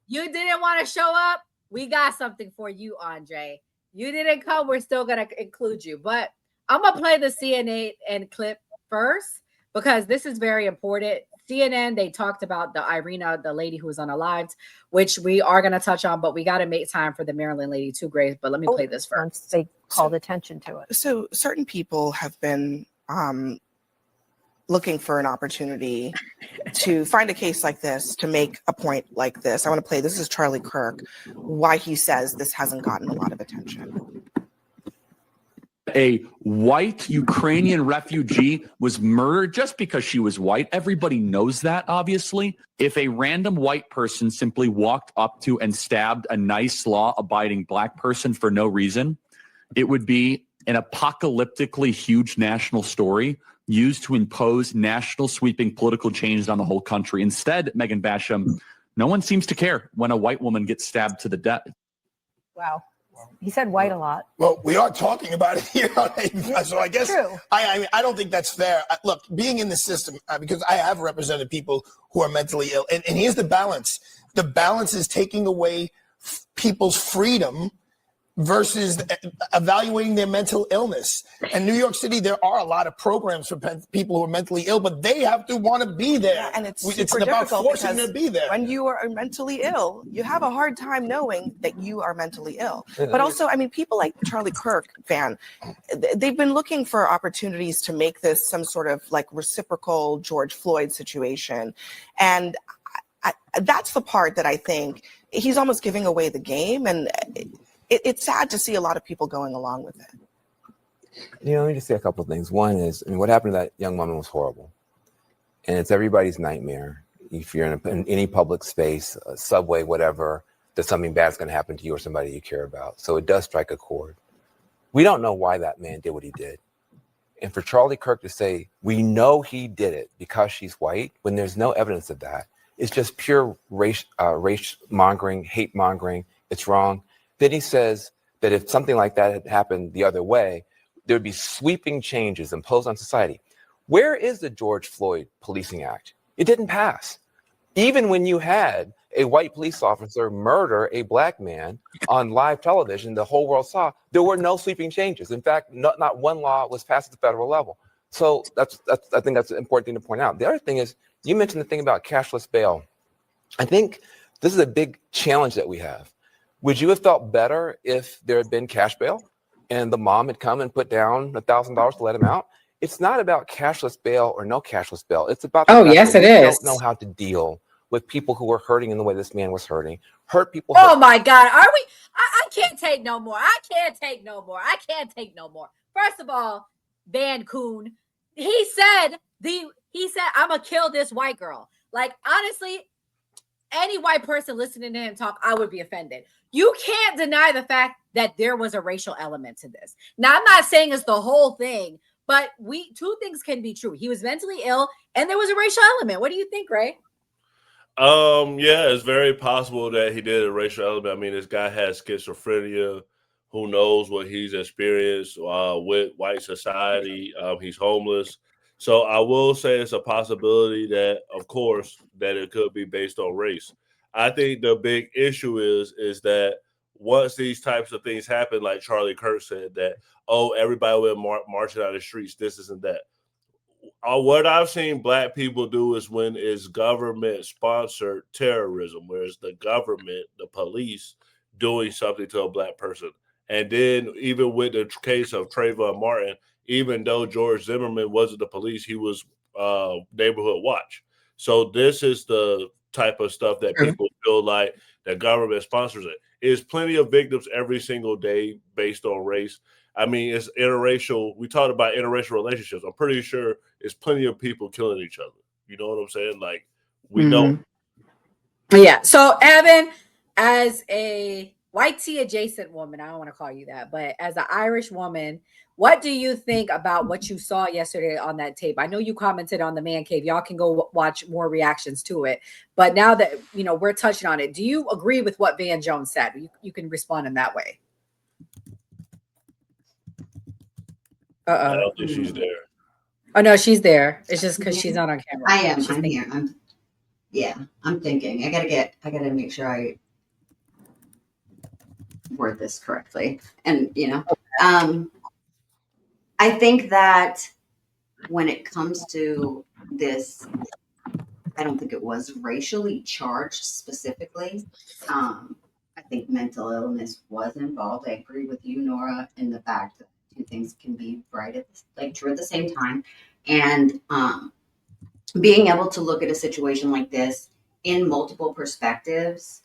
you didn't want to show up. We got something for you, Andre. You didn't come. We're still going to include you. But I'm going to play the CNN clip first because this is very important. CNN, they talked about the Irina, the lady who was unalived, which we are going to touch on, but we got to make time for the Maryland lady too, Grace. But let me play this first. They called attention to it. So certain people have been looking for an opportunity to find a case like this, to make a point like this. I want to play, this is Charlie Kirk, why he says this hasn't gotten a lot of attention. A white Ukrainian refugee was murdered just because she was white. Everybody knows that, obviously. If a random white person simply walked up to and stabbed a nice law-abiding black person for no reason, it would be an apocalyptically huge national story used to impose national sweeping political changes on the whole country. Instead, Megan Basham, no one seems to care when a white woman gets stabbed to the death. Wow. He said white a lot. Well, we are talking about it here, so I guess I don't think that's fair. Look, being in the system, because I have represented people who are mentally ill, and here's the balance. The balance is taking away people's freedom versus evaluating their mental illness. In New York City, there are a lot of programs for people who are mentally ill, but they have to want to be there. Yeah, and it's about forcing them to be there. When you are mentally ill, you have a hard time knowing that you are mentally ill. But also, I mean, people like Charlie Kirk, they've been looking for opportunities to make this some sort of like reciprocal George Floyd situation. And that's the part that I think he's almost giving away the game. And it's sad to see a lot of people going along with it. You know, let me just say a couple of things. One is, I mean, what happened to that young woman was horrible. And it's everybody's nightmare. If you're in any public space, a subway, whatever, that something bad's going to happen to you or somebody you care about. So it does strike a chord. We don't know why that man did what he did. And for Charlie Kirk to say, we know he did it because she's white, when there's no evidence of that, it's just pure race mongering, hate mongering. It's wrong. Then he says that if something like that had happened the other way, there would be sweeping changes imposed on society. Where is the George Floyd Policing Act? It didn't pass. Even when you had a white police officer murder a black man on live television, the whole world saw, there were no sweeping changes. In fact, not one law was passed at the federal level. So I think that's an important thing to point out. The other thing is, you mentioned the thing about cashless bail. I think this is a big challenge that we have. Would you have felt better if there had been cash bail and the mom had come and put down $1,000 to let him out? It's not about cashless bail or no cashless bail. It's about the fact that we don't know how to deal with people who are hurting in the way this man was hurting. Hurt people. Oh my God. Are we? I can't take no more. I can't take no more. I can't take no more. First of all, Van Coon, he said, I'm going to kill this white girl. Like, honestly, any white person listening to him talk, I would be offended. You can't deny the fact that there was a racial element to this. Now, I'm not saying it's the whole thing, but two things can be true. He was mentally ill and there was a racial element. What do you think, Ray? Yeah, it's very possible that he did a racial element. I mean, this guy has schizophrenia. Who knows what he's experienced with white society. He's homeless. So I will say it's a possibility that, of course, that it could be based on race. I think the big issue is that once these types of things happen, like Charlie Kirk said, that, everybody will marching out the streets, this isn't that. What I've seen black people do is when it's government-sponsored terrorism, where it's the government, the police, doing something to a black person. And then even with the case of Trayvon Martin, even though George Zimmerman wasn't the police, he was neighborhood watch. So this is the type of stuff that people feel like the government sponsors it. There's plenty of victims every single day based on race. I mean, it's interracial. We talked about interracial relationships. I'm pretty sure it's plenty of people killing each other. You know what I'm saying? Like, we don't. Yeah. So, Evan, as a white tea adjacent woman, I don't want to call you that, but as an Irish woman, what do you think about what you saw yesterday on that tape? I know you commented on the Man Cave. Y'all can go watch more reactions to it. But now that, we're touching on it, do you agree with what Van Jones said? You can respond in that way. I don't think she's there. Oh, no, she's there. It's just because she's not on camera. I am. I'm here. Yeah, I'm thinking. I gotta make sure I word this correctly. And I think that when it comes to this, I don't think it was racially charged specifically. I think mental illness was involved. I agree with you, Nora, in the fact that two things can be true at the same time. And being able to look at a situation like this in multiple perspectives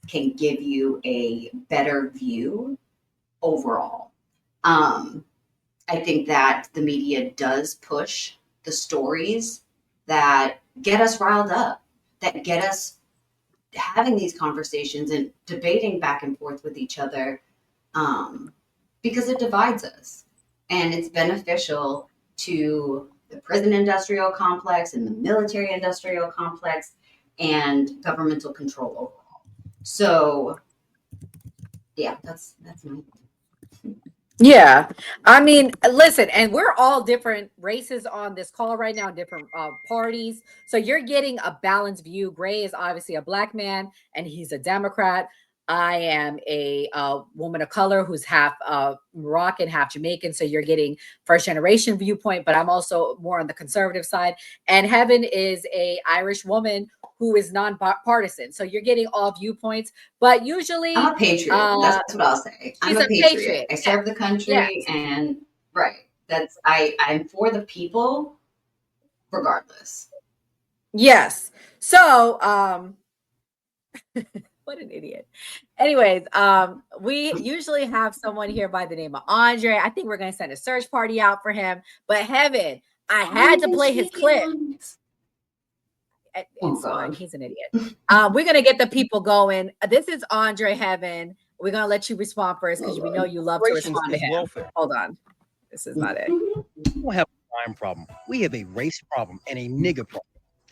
can give you a better view overall. I think that the media does push the stories that get us riled up, that get us having these conversations and debating back and forth with each other, because it divides us. And it's beneficial to the prison industrial complex and the military industrial complex and governmental control overall. So, yeah, that's my. Yeah. I mean, listen, and we're all different races on this call right now, different parties. So you're getting a balanced view. Gray is obviously a black man and he's a Democrat. I am a woman of color who's half Moroccan, half Jamaican. So you're getting first generation viewpoint, but I'm also more on the conservative side. And Heaven is a Irish woman who is nonpartisan. So you're getting all viewpoints, but usually I'm a patriot. That's what I'll say. I'm a patriot. I serve the country, and right. I'm for the people, regardless. Yes. So, what an idiot. Anyways, we usually have someone here by the name of Andre. I think we're going to send a search party out for him. But Heaven, I had to play his clip. It's fine. He's an idiot. We're going to get the people going. This is Andre Heaven. We're going to let you respond first because we know you love to respond to him. Welfare. Hold on. This is not it. We don't have a crime problem. We have a race problem and a nigger problem.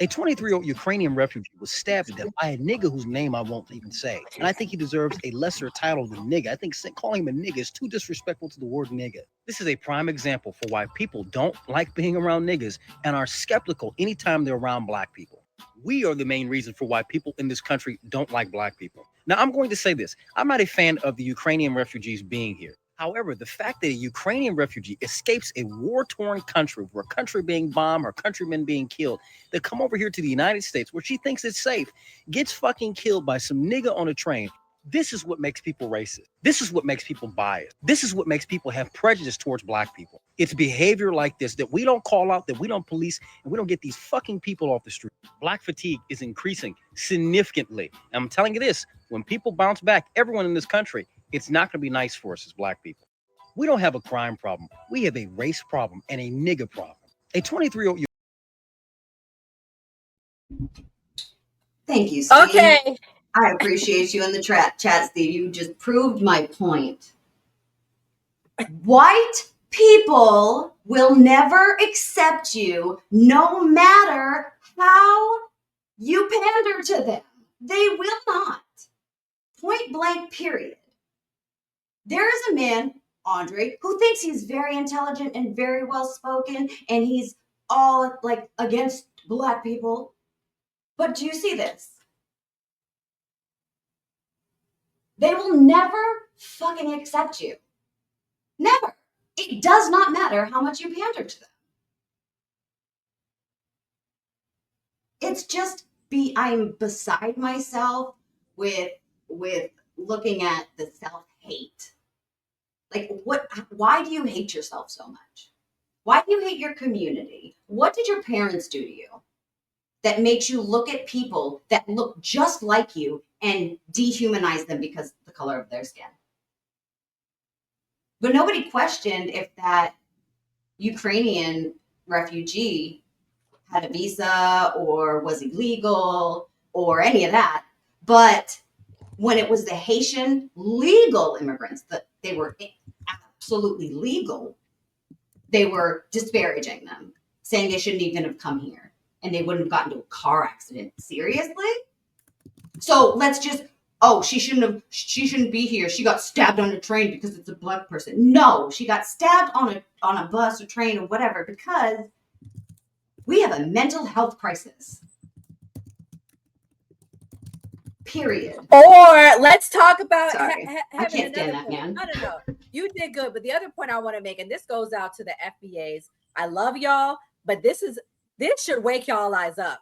A 23-year-old Ukrainian refugee was stabbed to death by a nigger whose name I won't even say. And I think he deserves a lesser title than nigger. I think calling him a nigger is too disrespectful to the word nigger. This is a prime example for why people don't like being around niggers and are skeptical anytime they're around black people. We are the main reason for why people in this country don't like black people. Now, I'm going to say this. I'm not a fan of the Ukrainian refugees being here. However, the fact that a Ukrainian refugee escapes a war-torn country, where a country being bombed, her countrymen being killed, they come over here to the United States where she thinks it's safe, gets fucking killed by some nigga on a train. This is what makes people racist. This is what makes people biased. This is what makes people have prejudice towards black people. It's behavior like this that we don't call out, that we don't police, and we don't get these fucking people off the street. Black fatigue is increasing significantly. And I'm telling you this, when people bounce back, everyone in this country, it's not going to be nice for us as black people. We don't have a crime problem. We have a race problem and a nigger problem. A 23-year-old. Thank you, Steve. Okay. I appreciate you in the chat, Steve. You just proved my point. White people will never accept you no matter how you pander to them. They will not. Point blank, period. There is a man, Andre, who thinks he's very intelligent and very well spoken, and he's all like against black people. But do you see this? They will never fucking accept you. Never. It does not matter how much you pander to them. It's just I'm beside myself with looking at the self-hate. Like, why do you hate yourself so much? Why do you hate your community? What did your parents do to you that makes you look at people that look just like you and dehumanize them because of the color of their skin? But nobody questioned if that Ukrainian refugee had a visa or was illegal or any of that. But when it was the Haitian legal immigrants, that they were absolutely legal, they were disparaging them, saying they shouldn't even have come here and they wouldn't have gotten into a car accident. Seriously? So let's just, she shouldn't be here. She got stabbed on a train because it's a black person. No, she got stabbed on a bus or train or whatever because we have a mental health crisis. Period. Or let's talk about Sorry. I having can't stand another that man. No. You did good. But the other point I want to make, and this goes out to the FBAs. I love y'all, but this should wake y'all eyes up.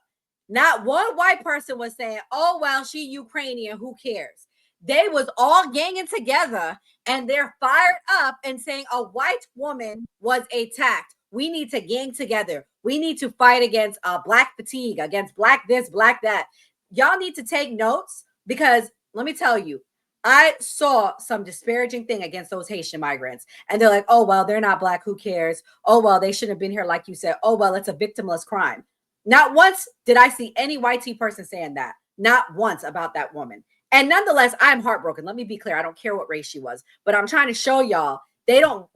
Not one white person was saying, oh, well, she Ukrainian, who cares? They was all ganging together and they're fired up and saying a white woman was attacked. We need to gang together. We need to fight against black fatigue, against black this, black that. Y'all need to take notes, because let me tell you, I saw some disparaging thing against those Haitian migrants. And they're like, oh, well, they're not black. Who cares? Oh, well, they shouldn't have been here. Like you said, oh, well, it's a victimless crime. Not once did I see any white person saying that. Not once about that woman. And nonetheless, I'm heartbroken. Let me be clear. I don't care what race she was, but I'm trying to show y'all they don't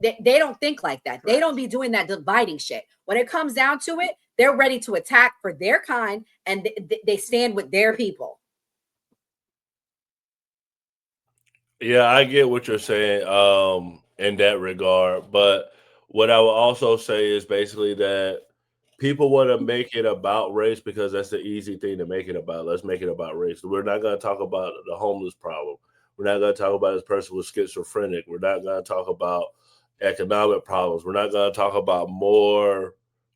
think like that. They don't be doing that dividing shit. When it comes down to it, they're ready to attack for their kind, and they stand with their people. Yeah, I get what you're saying in that regard. But what I would also say is basically that people want to make it about race because that's the easy thing to make it about. Let's make it about race. We're not going to talk about the homeless problem. We're not going to talk about this person with schizophrenic. We're not going to talk about economic problems. We're not going to talk about more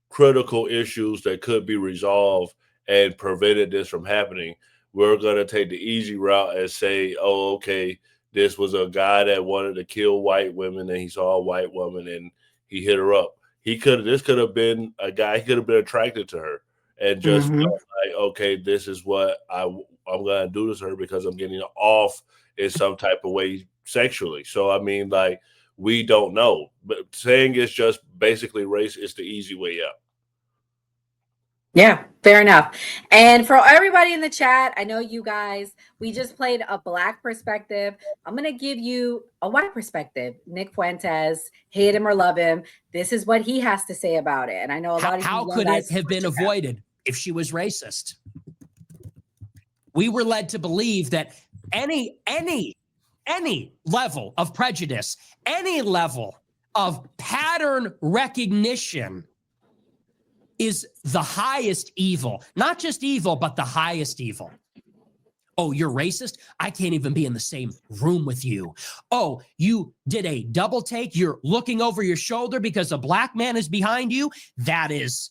critical issues that could be resolved and prevented this from happening. We're going to take the easy route and say, oh, okay, this was a guy that wanted to kill white women and he saw a white woman and he hit her up. This could have been a guy, he could have been attracted to her and just felt like, okay, this is what I'm going to do to her because I'm getting off in some type of way sexually. So, I mean, like, we don't know. But saying it's just basically race is the easy way out. Yeah, fair enough. And for everybody in the chat, I know you guys, we just played a black perspective. I'm going to give you a white perspective. Nick Fuentes, hate him or love him, this is what he has to say about it. And I know a lot of how could it have been avoided if she was racist? We were led to believe that any level of prejudice, any level of pattern recognition is the highest evil. Not just evil, but the highest evil. Oh, you're racist? I can't even be in the same room with you. Oh, you did a double take? You're looking over your shoulder because a black man is behind you? That is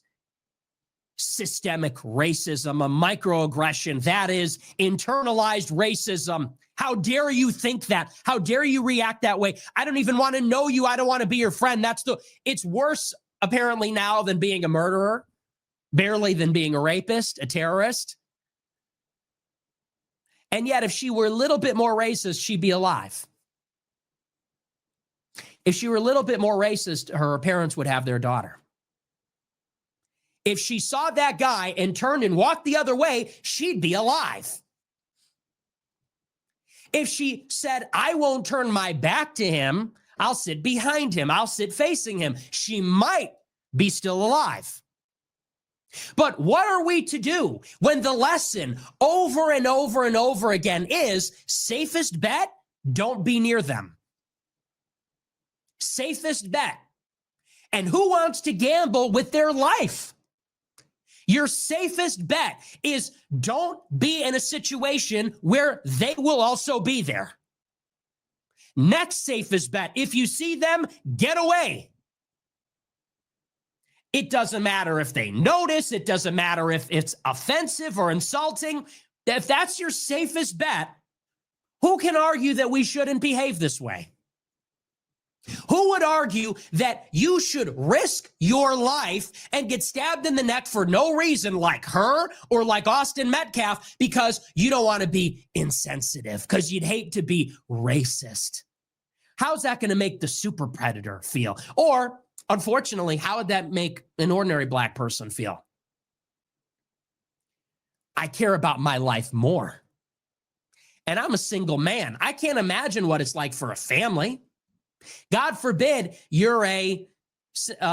systemic racism, a microaggression. That is internalized racism. How dare you think that? How dare you react that way? I don't even want to know you. I don't want to be your friend. It's worse apparently now than being a murderer, barely than being a rapist, a terrorist. And yet, if she were a little bit more racist, she'd be alive. If she were a little bit more racist, her parents would have their daughter. If she saw that guy and turned and walked the other way, she'd be alive. If she said, I won't turn my back to him, I'll sit behind him, I'll sit facing him, she might be still alive. But what are we to do when the lesson over and over and over again is safest bet, don't be near them? Safest bet. And who wants to gamble with their life? Your safest bet is don't be in a situation where they will also be there. Next safest bet, if you see them, get away. It doesn't matter if they notice. It doesn't matter if it's offensive or insulting. If that's your safest bet, who can argue that we shouldn't behave this way? Who would argue that you should risk your life and get stabbed in the neck for no reason, like her or like Austin Metcalf, because you don't want to be insensitive, because you'd hate to be racist? How's that going to make the super predator feel? Or, unfortunately, how would that make an ordinary black person feel? I care about my life more. And I'm a single man. I can't imagine what it's like for a family. God forbid you're a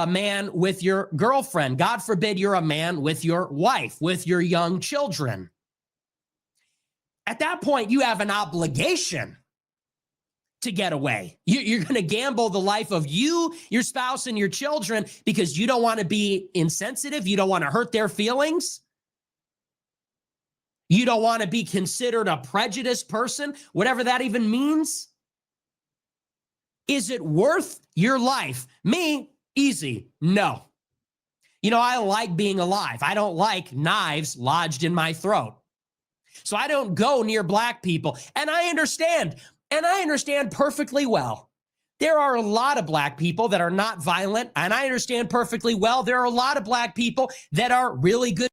man with your girlfriend. God forbid you're a man with your wife, with your young children. At that point, you have an obligation to get away. You're going to gamble the life of you, your spouse, and your children because you don't want to be insensitive. You don't want to hurt their feelings. You don't want to be considered a prejudiced person, whatever that even means? Is it worth your life? Me, easy, no. You know, I like being alive. I don't like knives lodged in my throat. So I don't go near black people. And I understand perfectly well. There are a lot of black people that are not violent, and I understand perfectly well there are a lot of black people that are really good.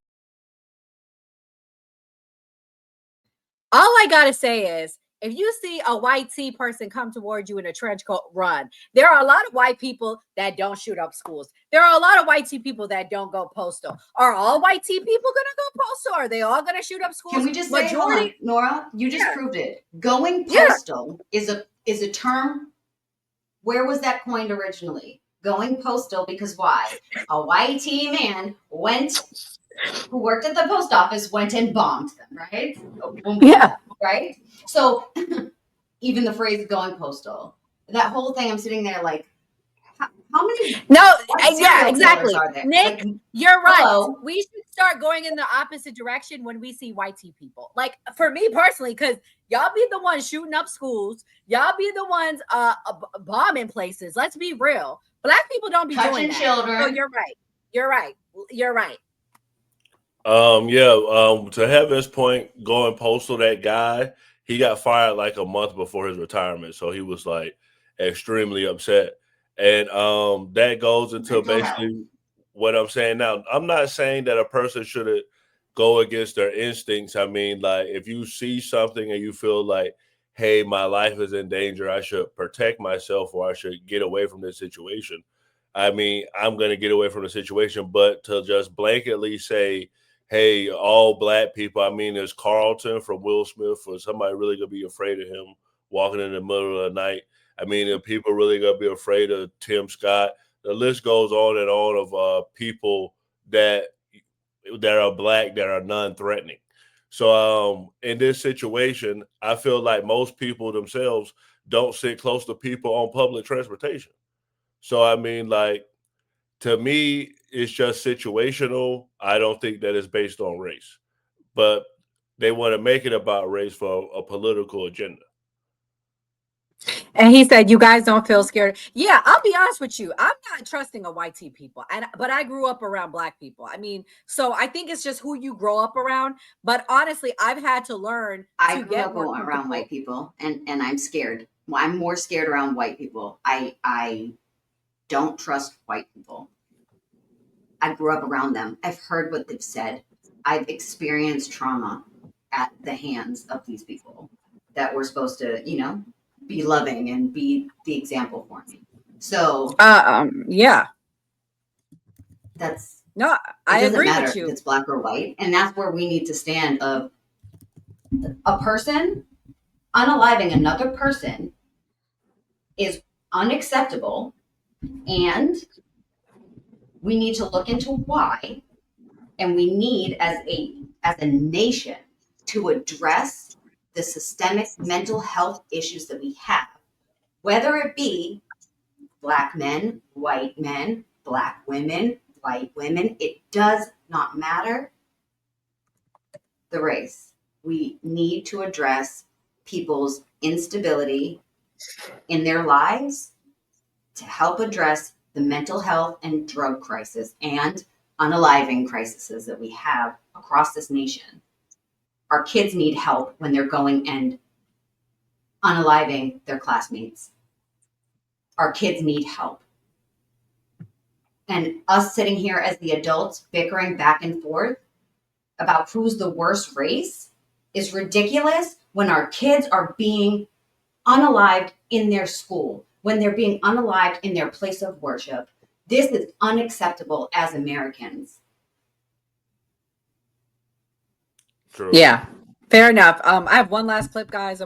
All I gotta say is, if you see a white tee person come towards you in a trench coat, run. There are a lot of white people that don't shoot up schools. There are a lot of white tee people that don't go postal. Are all white tee people gonna go postal? Are they all gonna shoot up schools? Can we just say, hold on, Nora, you just proved it. Going postal is a term. Where was that coined originally? Going postal, because why? A white tee man who worked at the post office went and bombed them, right? Yeah. Right? So even the phrase going postal, that whole thing, I'm sitting there like, how many? No, yeah, exactly. Are there? Nick, Like, you're right. hello? We should start going in the opposite direction when we see white tee people. Like, for me personally, because y'all be the ones shooting up schools. Y'all be the ones bombing places. Let's be real. Black people don't be Touching doing that. children. So you're right. You're right. You're right. To Heaven's point, going postal, that guy, he got fired like a month before his retirement. So he was like extremely upset. And that goes into basically what I'm saying now. I'm not saying that a person shouldn't go against their instincts. I mean, like, if you see something and you feel like, hey, my life is in danger, I should protect myself, or I should get away from this situation. I mean, I'm going to get away from the situation. But to just blanketly say, hey, all black people, I mean, there's Carlton from Will Smith, or somebody really going to be afraid of him walking in the middle of the night. I mean, if people really going to be afraid of Tim Scott, the list goes on and on of people that are black that are non-threatening. So in this situation, I feel like most people themselves don't sit close to people on public transportation. So, I mean, like, to me, it's just situational. I don't think that it's based on race, but they want to make it about race for a political agenda. And he said, "You guys don't feel scared." Yeah, I'll be honest with you. I'm not trusting a white tee people, but I grew up around black people. I mean, so I think it's just who you grow up around. But honestly, I've had to learn. I grew up around white people, and I'm scared. Well, I'm more scared around white people. I don't trust white people. I grew up around them. I've heard what they've said. I've experienced trauma at the hands of these people that were supposed to, be loving and be the example for me. So, yeah, that's no, I agree matter with you. if it's black or white, and that's where we need to stand. Of a person unaliving another person is unacceptable, and we need to look into why, and we need as a nation to address the systemic mental health issues that we have, whether it be black men, white men, black women, white women. It does not matter the race. We need to address people's instability in their lives to help address the mental health and drug crisis and unaliving crises that we have across this nation. Our kids need help when they're going and unaliving their classmates. Our kids need help. And us sitting here as the adults bickering back and forth about who's the worst race is ridiculous when our kids are being unalived in their school, when they're being unalived in their place of worship. This is unacceptable as Americans. True. Yeah, fair enough. I have one last clip, guys.